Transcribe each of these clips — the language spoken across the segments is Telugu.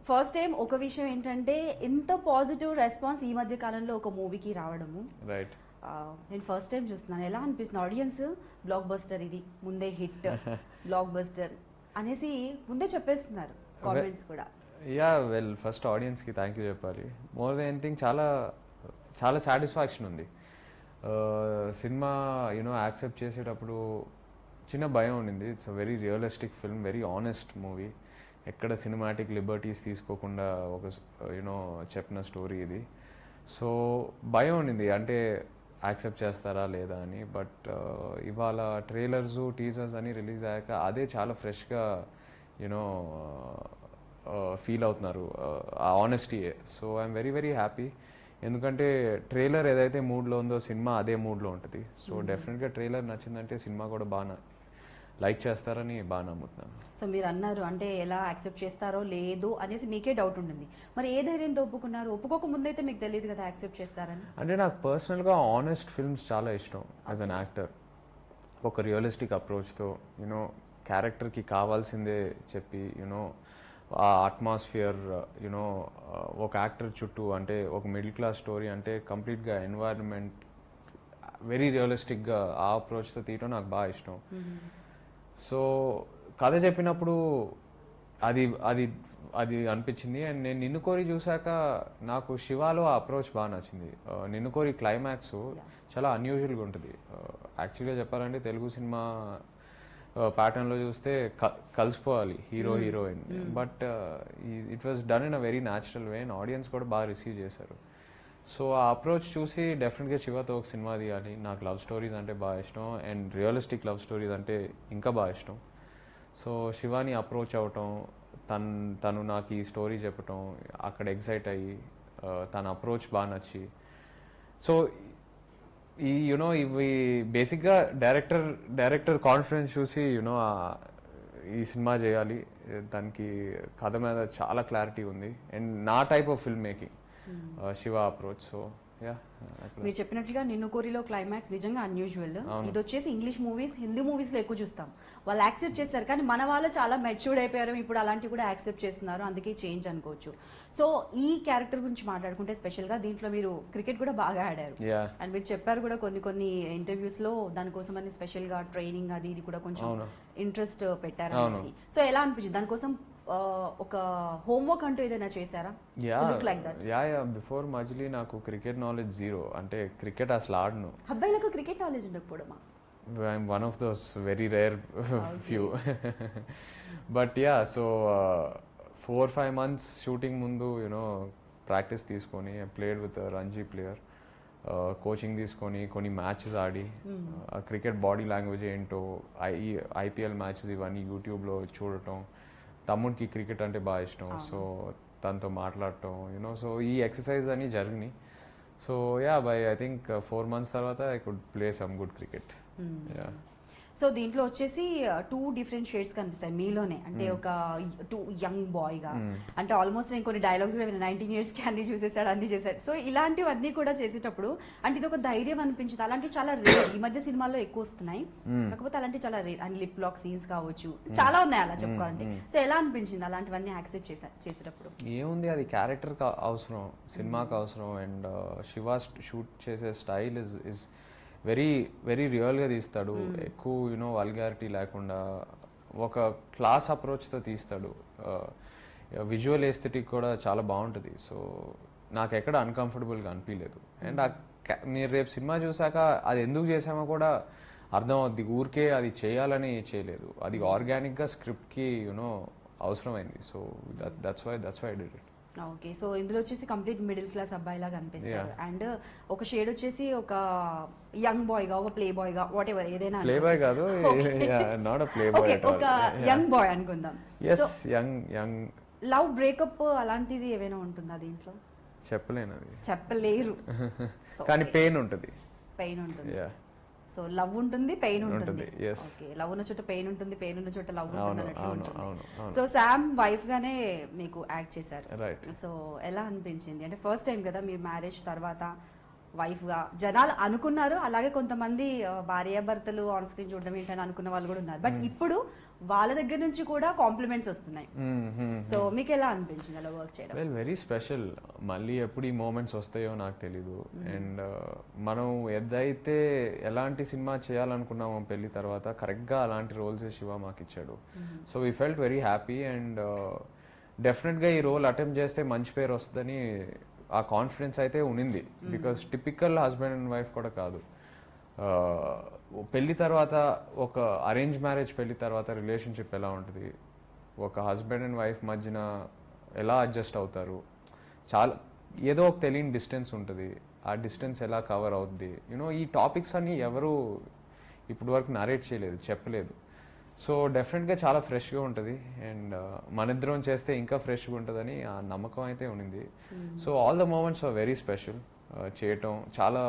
ఫస్ట్ టైం ఒక విషయం ఏంటంటే ఎంత పాజిటివ్ రెస్పాన్స్ ఈ మధ్య కాలంలో ఒక మూవీకి రావడము. రైట్. నేను ఫస్ట్ టైం చూస్తున్నాను. ఎలా అనిపిస్తుంది? ఆడియన్స్ బ్లాక్ బస్టర్, ఇది ముందే హిట్ బ్లాక్ బస్టర్ అనేసి ముందే చెప్పేస్తున్నారు కామెంట్స్ కూడా. యా వెల్, ఫస్ట్ ఆడియన్స్కి థ్యాంక్ యూ చెప్పాలి. మోర్ దెన్ ఎనీథింగ్ చాలా చాలా సాటిస్ఫాక్షన్ ఉంది. సినిమా యాక్సెప్ట్ చేసేటప్పుడు చిన్న భయం ఉండింది. It's a very realistic film, very honest movie. ఎక్కడ సినిమాటిక్ లిబర్టీస్ తీసుకోకుండా ఒక చెప్పిన స్టోరీ ఇది. సో భయం ఉండింది, అంటే యాక్సెప్ట్ చేస్తారా లేదా అని. బట్ ఇవాళ ట్రైలర్స్ టీజర్స్ అని రిలీజ్ అయ్యాక అదే చాలా ఫ్రెష్గా ఫీల్ అవుతున్నారు, ఆ ఆనెస్టీయే. So I'm very very happy. ఎందుకంటే ట్రైలర్ ఏదైతే మూడ్లో ఉందో సినిమా అదే మూడ్లో ఉంటుంది. సో డెఫినెట్గా ట్రైలర్ నచ్చిందంటే సినిమా కూడా బాగా లైక్ చేస్తారని బాగా నమ్ముతున్నాను. సో మీరు అన్నారు అంటే ఎలా యాక్సెప్ట్ చేస్తారో లేదు అనేసి మీకే డౌట్ ఉంటుంది. మరి ఏ ధైర్యంతో ఒప్పుకున్నారు? ఒప్పుకోక ముందైతే మీకు తెలియదు కదా యాక్సెప్ట్ చేస్తారని. అంటే నాకు పర్సనల్గా ఆనెస్ట్ ఫిల్మ్స్ చాలా ఇష్టం యాజ్ అన్ యాక్టర్. ఒక రియలిస్టిక్ అప్రోచ్తో క్యారెక్టర్కి కావాల్సిందే చెప్పి ఆ అట్మాస్ఫియర్ ఒక యాక్టర్ చుట్టూ, అంటే ఒక మిడిల్ క్లాస్ స్టోరీ అంటే కంప్లీట్గా ఎన్వైరన్మెంట్ వెరీ రియలిస్టిక్గా ఆ అప్రోచ్తో తీయటం నాకు బాగా ఇష్టం. సో కథ చెప్పినప్పుడు అది అది అది అనిపించింది. అండ్ నేను నిన్ను కోరి చూశాక నాకు శివాలో ఆ అప్రోచ్ బాగా నచ్చింది. నిన్ను కోరి క్లైమాక్స్ చాలా అన్యూజువల్గా ఉంటుంది. యాక్చువల్గా చెప్పాలంటే తెలుగు సినిమా ప్యాటర్న్లో చూస్తే కలిసిపోవాలి hero heroine. But it was done in a very natural way and audience కూడా బాగా రిసీవ్ చేశారు. సో ఆ అప్రోచ్ చూసి డెఫినెట్గా శివతో ఒక సినిమా తీయాలి. నాకు లవ్ స్టోరీస్ అంటే బాగా ఇష్టం అండ్ రియలిస్టిక్ లవ్ స్టోరీస్ అంటే ఇంకా బాగా ఇష్టం. సో శివాని అప్రోచ్ అవటం, తను నాకు ఈ స్టోరీ చెప్పటం, అక్కడ ఎక్సైట్ అయ్యి తన అప్రోచ్ బాగా నచ్చి, సో ఇవి బేసిక్గా డైరెక్టర్ కాన్ఫిడెన్స్ చూసి ఈ సినిమా చేయాలి, దానికి కథ మీద చాలా క్లారిటీ ఉంది అండ్ నా type of film making Shiva approach. So మీరు చెప్పినట్లుగా నిన్ను కోరిలో క్లైమాక్స్ నిజంగా అన్యూజువల్. ఇది వచ్చేసి ఇంగ్లీష్ మూవీస్, హిందీ మూవీస్ లో ఎక్కువ చూస్తాం. వాళ్ళు యాక్సెప్ట్ చేస్తారు, కానీ మన వాళ్ళు చాలా మెచ్యూర్డ్ అయిపోయారు, ఇప్పుడు అలాంటివి కూడా యాక్సెప్ట్ చేస్తున్నారు, అందుకే చేంజ్ అనుకోవచ్చు. సో ఈ క్యారెక్టర్ గురించి మాట్లాడుకుంటే స్పెషల్ గా దీంట్లో మీరు క్రికెట్ కూడా బాగా ఆడారు అండ్ మీరు చెప్పారు కూడా కొన్ని ఇంటర్వ్యూస్ లో దానికోసం అని స్పెషల్ గా ట్రైనింగ్ అది ఇది కూడా కొంచెం ఇంట్రెస్ట్ పెట్టారు. సో ఎలా అనిపించింది? దానికోసం ఒక హోంవర్క్ అంటూ ఏదైనా చేశారా? బిఫోర్ మజిలీ నాకు క్రికెట్ నాలెడ్జ్ జీరో, అంటే క్రికెట్ అసలు ఆడను. అబ్బాయిలకు క్రికెట్ నాలెడ్జ్ ఉండకపోవడమా? I'm one of those very rare few. But so 4-5 months shooting ముందు ప్రాక్టీస్ తీసుకొని played with Ranji player, coaching తీసుకొని కొన్ని మ్యాచెస్ ఆడి క్రికెట్ బాడీ లాంగ్వేజ్ ఏంటో, ఐపీఎల్ మ్యాచెస్ ఇవన్నీ యూట్యూబ్లో చూడటం. తమ్ముడికి క్రికెట్ అంటే బాగా ఇష్టం, సో తనతో మాట్లాడటం సో ఈ ఎక్సర్సైజ్ అని జరిగినాయి. So by I think 4 months తర్వాత I could play some good cricket. So దీంట్లో వచ్చేసి 2 different షేడ్స్ కనిపిస్తాయి మీలోనే, అంటే ఒక 2 యంగ్ బాయ్ గా, అంటే ఆల్మోస్ట్ నేను కొన్ని డైలాగ్స్ కూడా 19 years కి అన్ని చూసేసాడు, అన్ని చేశాడు. సో ఇలాంటివన్నీ కూడా చేసేటప్పుడు అంటే ఇది ఒక ధైర్యం అనిపించింది. అలాంటివి చాలా రేర్, ఈ మధ్య సినిమాల్లో ఎక్కువ వస్తున్నాయి, కాకపోతే అలాంటివి చాలా rare. And lip lock scenes కావచ్చు, చాలా ఉన్నాయి అలా చెప్పుకోవాలంటే. సో ఎలా అనిపించింది అలాంటివన్నీ యాక్సెప్ట్ చేసేటప్పుడు? ఏముంది, అది క్యారెక్టర్కి అవసరం, సినిమాకి అవసరం. అండ్ శివ షూట్ చేసే స్టైల్ ఇస్ వెరీ వెరీ రియల్గా తీస్తాడు. ఎక్కువ వల్గారిటీ లేకుండా ఒక క్లాస్ అప్రోచ్తో తీస్తాడు. విజువల్ ఎస్థెటిక్ కూడా చాలా బాగుంటుంది. సో నాకు ఎక్కడ అన్కంఫర్టబుల్గా అనిపించలేదు. అండ్ మీరు రేపు సినిమా చూసాక అది ఎందుకు చేసామో కూడా అర్థం అవుద్ది. ఊరికే అది చేయాలని చేయలేదు, అది ఆర్గానిక్గా స్క్రిప్ట్కి అవసరమైంది. So that's why I did it. Okay. So ఇందులో వచ్చేసి కంప్లీట్ మిడిల్ క్లాస్ అబ్బాయి లాగా అనిపిస్తారు. అండ్ ఒక షేడ్ వచ్చేసి ఒక యంగ్ బాయ్ గా, ఒక ప్లే బాయ్ గా, వాట్ ఎవర్ ఏదైనా. ప్లే బాయ్ కాదు, నాట్ అ ప్లే బాయ్, ఒక యంగ్ బాయ్ అనుకుందాం. యంగ్ లవ్ బ్రేకప్ అలాంటిది ఏమైనా ఉంటుందా దీంట్లో? చెప్పలేరు కానీ పెయిన్ ఉంటుంది. సో లవ్ ఉంటుంది, పెయిన్ ఉంటుంది. ఓకే, లవ్ ఉన్న చోట పెయిన్ ఉంటుంది, పెయిన్ ఉన్న చోట లవ్ ఉంటుంది. సో శామ్ వైఫ్ గానే మీకు యాక్ట్ చేశారు. సో ఎలా అనిపించింది? అంటే ఫస్ట్ టైం కదా మీరు మ్యారేజ్ తర్వాత వైఫ్ గా జనాలు అనుకున్నారు. అలాగే కొంతమంది భార్యాభర్తలు ఆన్ స్క్రీన్ చూడడం ఏంటని అనుకున్న వాళ్ళు కూడా ఉన్నారు. బట్ ఇప్పుడు వాళ్ళ దగ్గర నుంచి కూడా కాంప్లిమెంట్స్ వస్తున్నాయి. సో మీకు ఎలా అనిపించింది అలా వర్క్ చేయడం? Well, very special. మళ్ళీ ఎప్పుడు ఈ మూమెంట్స్ వస్తాయో నాకు తెలీదు. అండ్ మనం ఏదైతే ఎలాంటి సినిమా చేయాలనుకున్నామో పెళ్లి తర్వాత కరెక్ట్గా అలాంటి రోల్స్ శివ మాకు ఇచ్చాడు. So we felt very happy. And డెఫినెట్గా ఈ రోల్ అటెంప్ట్ చేస్తే మంచి పేరు వస్తుందని ఆ కాన్ఫిడెన్స్ అయితే ఉన్నింది. Because typical husband and wife కూడా కాదు. పెళ్లి తర్వాత ఒక అరేంజ్ మ్యారేజ్ పెళ్లి తర్వాత రిలేషన్షిప్ ఎలా ఉంటుంది, ఒక హస్బెండ్ అండ్ వైఫ్ మధ్యన ఎలా అడ్జస్ట్ అవుతారు, చాలా ఏదో ఒక తెలియని డిస్టెన్స్ ఉంటుంది. ఆ డిస్టెన్స్ ఎలా కవర్ అవుద్ది, యూనో ఈ టాపిక్స్ అన్ని ఎవరు ఇప్పటి వరకు నరేట్ చేయలేదు, చెప్పలేదు. సో డెఫినెట్గా చాలా ఫ్రెష్గా ఉంటుంది. అండ్ మన ఇద్దరం చేస్తే ఇంకా ఫ్రెష్గా ఉంటుందని ఆ నమ్మకం అయితే ఉన్నింది. So all the moments are very special. చేయటం చాలా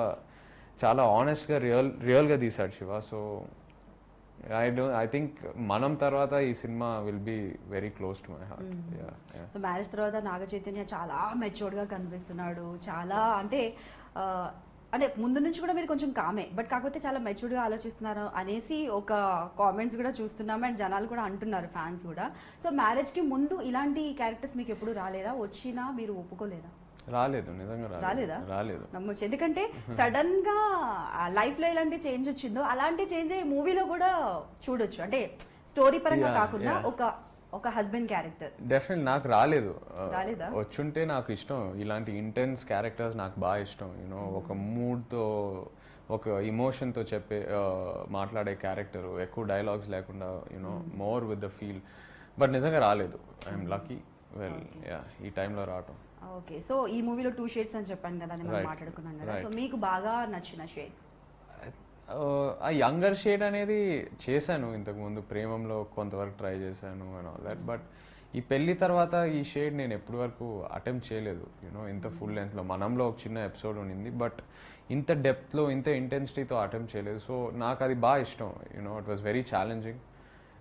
చాలా ఆనెస్ట్గా రియల్గా తీశాడు శివ. సో ఐ థింక్ మనం తర్వాత ఈ cinema will be very close to my heart. So marriage తర్వాత నాగ చైతన్య చాలా మెచ్యూర్డ్గా కనిపిస్తున్నాడు. చాలా అంటే ముందు నుంచి కూడా మీరు కొంచెం కామే, బట్ కాకపోతే చాలా మెచ్యూర్డ్గా ఆలోచిస్తున్నారు అనేసి ఒక కామెంట్స్ కూడా చూస్తున్నాం. అండ్ జనాలు కూడా అంటున్నారు, ఫ్యాన్స్ కూడా. సో మ్యారేజ్కి ముందు ఇలాంటి క్యారెక్టర్స్ మీకు ఎప్పుడు రాలేదా? వచ్చినా మీరు ఒప్పుకోలేదా? రాలేదు, నిజంగా రాలేదు. నమ్మొచ్చు. ఎందుకంటే సడన్ గా లైఫ్ లో ఎలాంటి చేంజ్ వచ్చిందో అలాంటి చేంజ్ అయ్యి మూవీలో కూడా చూడొచ్చు. అంటే స్టోరీ పరంగా కాకుండా ఒక హస్బెండ్ క్యారెక్టర్. డెఫినెట్ నాకు రాలేదా? వచ్చుంటే నాకు ఇష్టం. ఇలాంటి ఇంటెన్స్ క్యారెక్టర్స్ నాకు బాగా ఇష్టం. యూనో ఒక మూడ్ తో, ఒక ఇమోషన్ తో మాట్లాడే క్యారెక్టర్, ఎక్కువ డైలాగ్స్ లేకుండా, you know more with the feel. But నిజంగా రాలేదు. I'm lucky. వెల్, ఈ టైంలో రావటం. ఓకే. సో ఈ మూవీలో 2 షేడ్స్ అని చెప్పాను కదా, మనం మాట్లాడుకున్నాం కదా. సో మీకు బాగా నచ్చిన షేడ్? ఆ యంగర్ షేడ్ అనేది చేశాను ఇంతకు ముందు, ప్రేమంలో కొంతవరకు ట్రై చేశాను అండ్ ఆల్ దట్. బట్ ఈ పెళ్లి తర్వాత ఈ షేడ్ నేను ఎప్పటి వరకు అటెంప్ట్ చేయలేదు. యూనో ఇంత ఫుల్ లెంత్లో, మనంలో ఒక చిన్న ఎపిసోడ్ ఉండింది, బట్ ఇంత డెప్త్లో ఇంత ఇంటెన్సిటీతో అటెంప్ట్ చేయలేదు. సో నాకు అది బాగా ఇష్టం. You know it was very challenging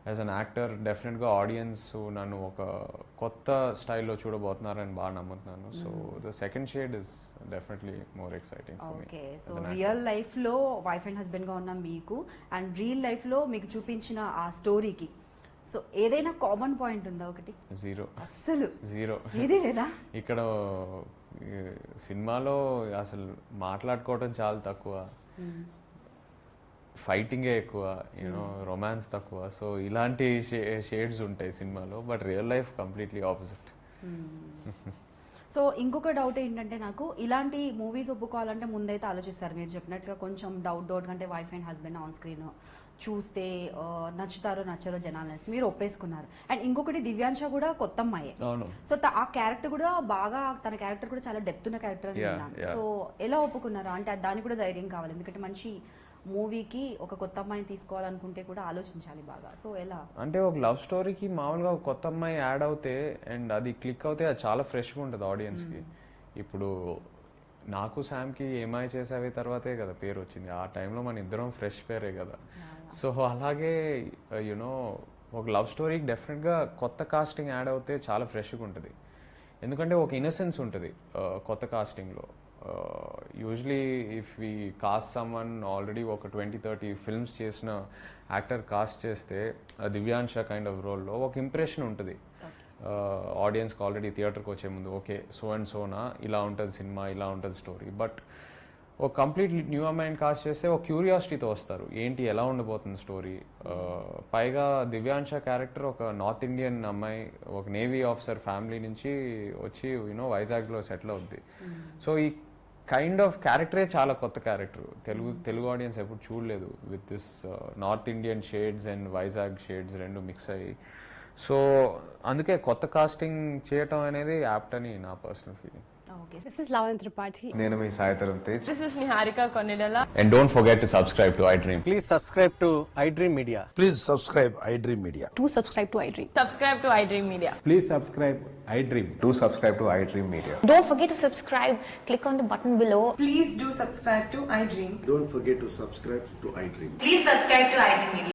as an actor. డెఫినెట్గా ఆడియన్స్ నన్ను ఒక కొత్త స్టైల్లో చూడబోతున్నారని బాగా నమ్ముతున్నాను. So the second shade is definitely more exciting for me. Okay. So real లైఫ్లో వైఫ్ అండ్ హస్బెండ్గా ఉన్నాం మీకు, అండ్ రియల్ లైఫ్లో మీకు చూపించిన ఆ స్టోరీకి సో ఏదైనా కామన్ పాయింట్ ఉందా? ఒకటి? జీరో. అస్సలు జీరో. ఏది లేదా? ఇక్కడ సినిమాలో అసలు మాట్లాడుకోవడం చాలా తక్కువ, ఫైటింగే ఎక్కువ, యూనో రొమాన్స్ తక్కువ. సో ఇలాంటి షేడ్స్ ఉంటాయి సినిమాలో, but real life completely opposite. So ఇంకొక డౌట్ ఏంటంటే, నాకు ఇలాంటి మూవీస్ ఒప్పుకోవాలంటే ముందైతే ఆలోచిస్తారు మీరు చెప్పినట్టుగా, కొంచెం డౌట్ కంటే wife and husband on screen చూస్తే నచ్చుతారో నచ్చరో జనాలని మీరు ఒప్పేసుకున్నారు. అండ్ ఇంకొకటి, దివ్యాంశ కూడా కొత్త అమ్మాయి. సో ఆ క్యారెక్టర్ కూడా బాగా, తన క్యారెక్టర్ కూడా చాలా డెప్త్ ఉన్న క్యారెక్టర్ అని విన్నాను. సో ఎలా ఒప్పుకున్నారు? అంటే దానికి కూడా ధైర్యం కావాలి, ఎందుకంటే మంచి మూవీకి ఒక కొత్త అమ్మాయిని తీసుకోవాలనుకుంటే కూడా ఆలోచించాలి బాగా. సో ఎలా అంటే ఒక లవ్ స్టోరీకి మామూలుగా ఒక కొత్త అమ్మాయి యాడ్ అవుతే అండ్ అది క్లిక్ అవుతే అది చాలా ఫ్రెష్గా ఉంటుంది ఆడియన్స్కి. ఇప్పుడు నాకు శామ్కి ఏమై చేసావే తర్వాతే కదా పేరు వచ్చింది. ఆ టైంలో మన ఇద్దరం ఫ్రెష్ పేరే కదా. సో అలాగే యునో ఒక లవ్ స్టోరీకి డెఫినెట్గా కొత్త కాస్టింగ్ యాడ్ అవుతే చాలా ఫ్రెష్గా ఉంటుంది. ఎందుకంటే ఒక ఇన్నసెన్స్ ఉంటుంది కొత్త కాస్టింగ్లో. Usually if we cast someone already ఒక 20-30 ఫిల్మ్స్ చేసిన యాక్టర్ కాస్ట్ చేస్తే దివ్యాంశ కైండ్ ఆఫ్ రోల్లో ఒక ఇంప్రెషన్ ఉంటుంది ఆడియన్స్కి ఆల్రెడీ థియేటర్కి వచ్చే ముందు. ఓకే, సో అండ్ సోనా ఇలా ఉంటుంది సినిమా, ఇలా ఉంటుంది స్టోరీ. బట్ ఒక కంప్లీట్ న్యూ అమ్మాయిని కాస్ట్ చేస్తే ఒక క్యూరియాసిటీతో వస్తారు, ఏంటి ఎలా ఉండబోతుంది స్టోరీ. పైగా దివ్యాంశ క్యారెక్టర్ ఒక నార్త్ ఇండియన్ అమ్మాయి, ఒక నేవీ ఆఫీసర్ ఫ్యామిలీ నుంచి వచ్చి యూనో వైజాగ్లో సెటిల్ అవుద్ది. సో ఈ కైండ్ ఆఫ్ క్యారెక్టరే చాలా కొత్త క్యారెక్టర్, తెలుగు ఆడియన్స్ ఎప్పుడు చూడలేదు. With this north Indian shades and Vizag shades రెండు మిక్స్ అయ్యి. సో అందుకే కొత్త కాస్టింగ్ చేయటం అనేది యాప్ట్ అని నా personal feeling. Okay, this is Lavan Tripathi. నేను మీ Sai Dharam Tej. This is Niharika Konidala. And don't forget to subscribe to iDream. Please subscribe to iDream Media. Please subscribe iDream Media. Do subscribe to iDream. Subscribe to iDream Media. Please subscribe iDream. Do subscribe to iDream Media. Don't forget to subscribe. Click on the button below. Please do subscribe to iDream. Don't forget to subscribe to iDream. Please subscribe to iDream Media.